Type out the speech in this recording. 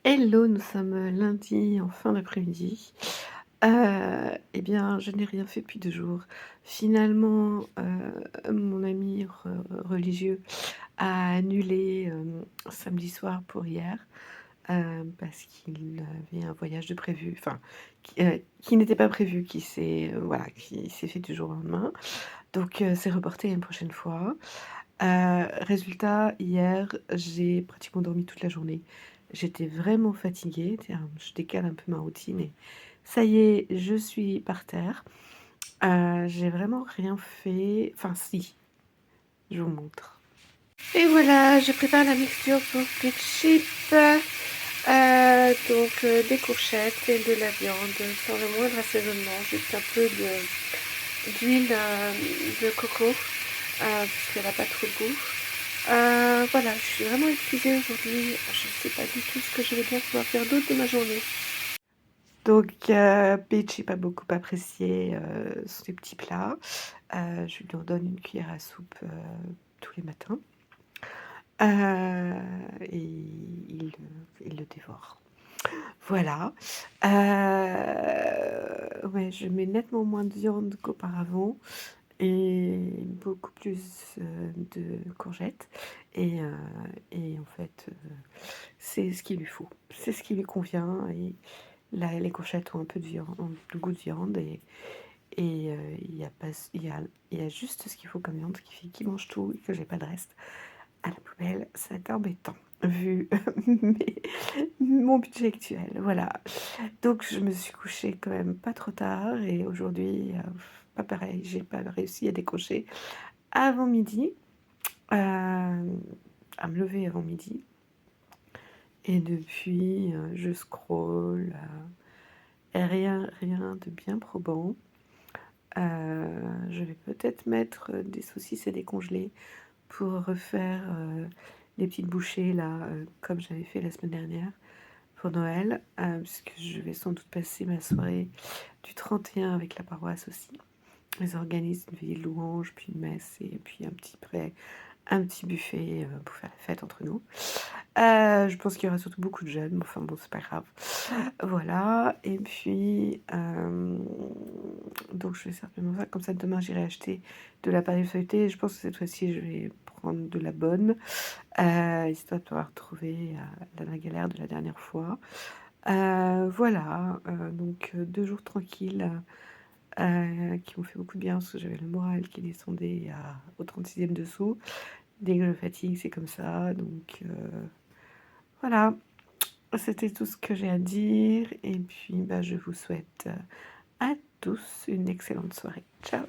Hello, nous sommes lundi en fin d'après-midi. Et bien, je n'ai rien fait depuis 2 jours. Finalement, mon ami religieux a annulé, samedi soir pour hier, parce qu'il avait un voyage de prévu, enfin, qui n'était pas prévu, voilà, qui s'est fait du jour au lendemain. Donc, c'est reporté à une prochaine fois. Résultat, hier, j'ai pratiquement dormi toute la journée. J'étais vraiment fatiguée, tiens, je décale un peu ma routine et ça y est, je suis par terre. J'ai vraiment rien fait, enfin si, je vous montre. Et voilà, je prépare la mixture pour les chips. Des courgettes et de la viande sans le moindre assaisonnement, juste un peu d'huile de coco, puisqu'elle n'a pas trop de goût. Voilà, je suis vraiment épuisée aujourd'hui. Je ne sais pas du tout ce que je vais bien pouvoir faire d'autre de ma journée. Donc, Paige n'a pas beaucoup apprécié ses petits plats. Je lui en donne une cuillère à soupe tous les matins. Et il le dévore. Voilà. Ouais, je mets nettement moins de viande qu'auparavant et beaucoup plus de courgettes. Et en fait, c'est ce qu'il lui faut. C'est ce qui lui convient. Et là, les courgettes ont un peu de viande, ont le goût de viande. Il y a pas, il y a juste ce qu'il faut comme viande qui fait qu'il mange tout et que j'ai pas de reste à la poubelle. C'est embêtant vu mon budget actuel. Voilà. Donc je me suis couchée quand même pas trop tard et aujourd'hui, pas pareil, j'ai pas réussi à décrocher avant midi, à me lever avant midi. Et depuis, je scrolle, et rien de bien probant. Je vais peut-être mettre des saucisses et des congelés pour refaire les petites bouchées là, comme j'avais fait la semaine dernière pour Noël, puisque je vais sans doute passer ma soirée du 31 avec la paroisse aussi. Ils organisent une veillée de louanges, puis une messe et puis un petit buffet pour faire la fête entre nous. Je pense qu'il y aura surtout beaucoup de jeunes, mais enfin bon, c'est pas grave. Voilà, et puis donc je vais certainement faire comme ça. Demain, j'irai acheter de la pâte feuilletée. Je pense que cette fois-ci, je vais prendre de la bonne, histoire de pouvoir retrouver la galère de la dernière fois. Voilà, donc 2 jours tranquilles, qui m'ont fait beaucoup de bien parce que j'avais le moral qui descendait au 36e dessous. Dès que je fatigue, c'est comme ça, donc voilà. C'était tout ce que j'ai à dire et puis, bah, je vous souhaite à tous une excellente soirée. Ciao.